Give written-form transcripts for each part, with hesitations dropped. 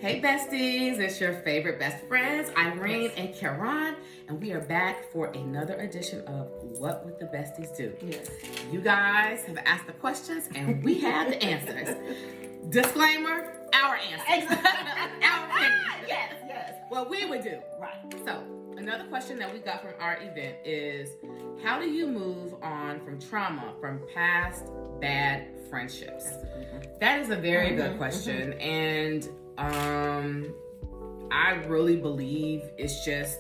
Hey besties, it's your favorite best friends, Irene and Karan, and we are back for another edition of What Would the Besties Do? Yes. You guys have asked the questions and we have the answers. Disclaimer, our answers. Our opinion. Yes. What we would do. Right. So, another question that we got from our event is, how do you move on from trauma from past bad friendships? That is a very good question. And I really believe it's just,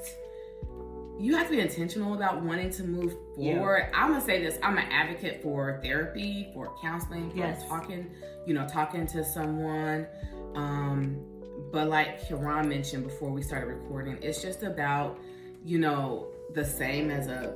you have to be intentional about wanting to move forward. I'm gonna say this, I'm an advocate for therapy, for counseling, for talking to someone. But like Karan mentioned before we started recording, it's just about, the same as a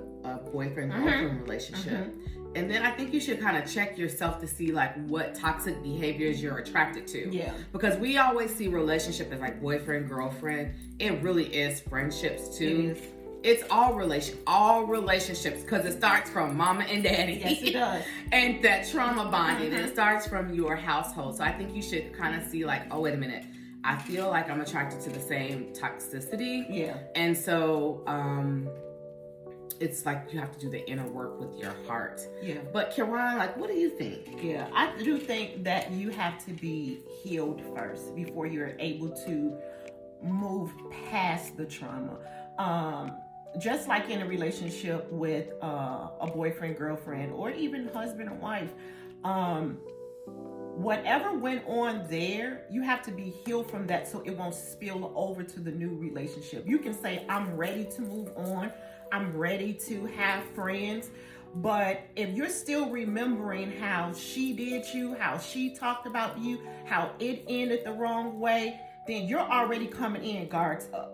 boyfriend-girlfriend relationship. And then I think you should kind of check yourself to see like what toxic behaviors you're attracted to. Yeah. Because we always see relationship as like boyfriend, girlfriend. It really is friendships too. It is. It's all relationships, because it starts from mama and daddy. Yes, it does. And that trauma bonding, and it starts from your household. So I think you should kind of see like, oh, wait a minute. I feel like I'm attracted to the same toxicity. Yeah. And so, it's like you have to do the inner work with your heart. Yeah. But Karan, like, what do you think? Yeah, I do think that you have to be healed first before you're able to move past the trauma. Just like in a relationship with a boyfriend, girlfriend, or even husband and wife, whatever went on there, you have to be healed from that so it won't spill over to the new relationship. You can say, I'm ready to move on. I'm ready to have friends. But if you're still remembering how she did you, how she talked about you, how it ended the wrong way, then you're already coming in guards up.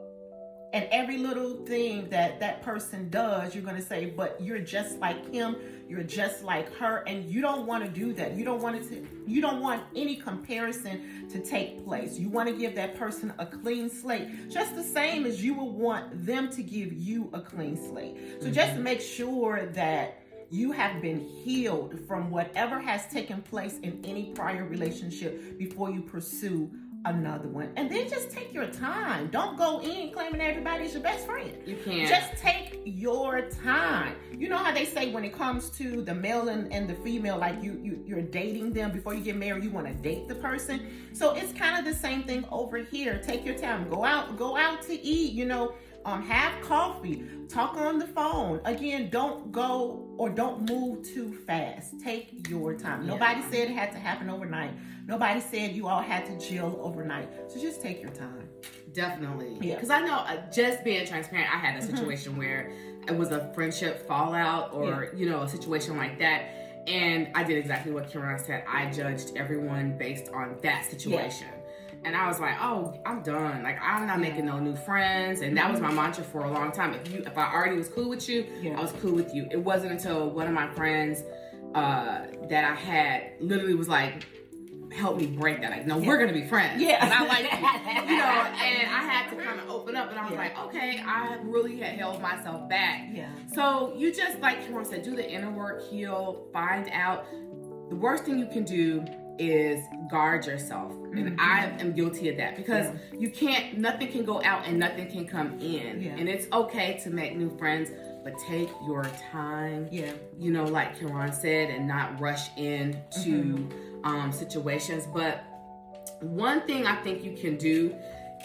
And every little thing that person does, you're going to say, but you're just like him, you're just like her, and you don't want to do that. You don't want any comparison to take place. You want to give that person a clean slate, just the same as you would want them to give you a clean slate. So just make sure that you have been healed from whatever has taken place in any prior relationship before you pursue another one. And then just take your time. Don't go in claiming everybody's your best friend. You can't. Just take your time. You know how they say when it comes to the male and the female, like you're dating them before you get married, you want to date the person. So it's kind of the same thing over here. Take your time. Go out to eat, have coffee, talk on the phone. Again, don't move too fast. Take your time. Yeah. Nobody said it had to happen overnight. Nobody said you all had to chill overnight. So just take your time. Definitely. Yeah. Because I know, just being transparent, I had a situation where it was a friendship fallout or, a situation like that. And I did exactly what Karan said. I judged everyone based on that situation. Yeah. And I was like, oh, I'm done. Like, I'm not making no new friends. And that was my mantra for a long time. If I already was cool with you, I was cool with you. It wasn't until one of my friends that I had literally was like, help me break that. Like, no, we're going to be friends. Yeah. And I like you. And I had to kind of open up. And I was like, okay, I really had held myself back. Yeah. So you just, like Karan said, do the inner work, heal, find out. The worst thing you can do is guard yourself. And I am guilty of that because nothing can go out and nothing can come in. And it's okay to make new friends, but take your time. Like Karan said, and not rush into situations. But one thing I think you can do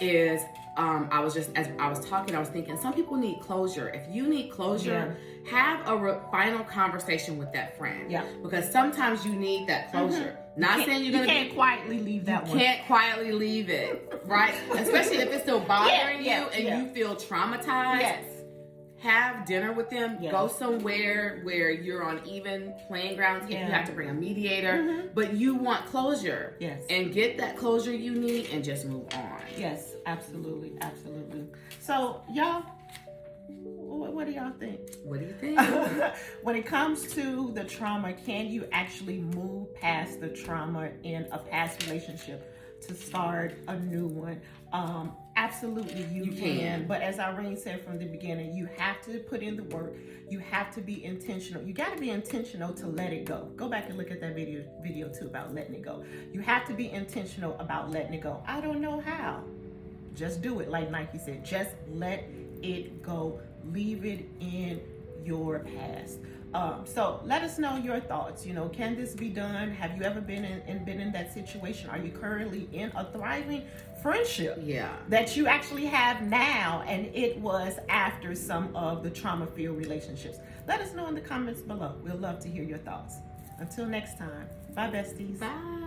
is, as I was talking, I was thinking, some people need closure. If you need closure, have a final conversation with that friend. Because sometimes you need that closure. Not saying you're gonna can't quietly leave that one. You can't quietly leave it, right? Especially if it's still bothering you and you feel traumatized. Have dinner with them. Go somewhere where you're on even playing grounds. If you have to bring a mediator, but you want closure. And get that closure you need and just move on. Yes, absolutely. So, y'all, what do y'all think? What do you think? When it comes to the trauma, can you actually move past the trauma in a past relationship to start a new one? Absolutely, you You can. can. But as Irene said from the beginning, you have to put in the work. You have to be intentional. You got to be intentional to let it go. Go back and look at that video too about letting it go. You have to be intentional about letting it go. I don't know how. Just do it, like Nike said. Just let it go. Leave it in your past. So let us know your thoughts. You know, can this be done? Have you ever been in that situation? Are you currently in a thriving friendship? Yeah. That you actually have now, and it was after some of the trauma-filled relationships? Let us know in the comments below. We'll love to hear your thoughts. Until next time, bye, besties. Bye.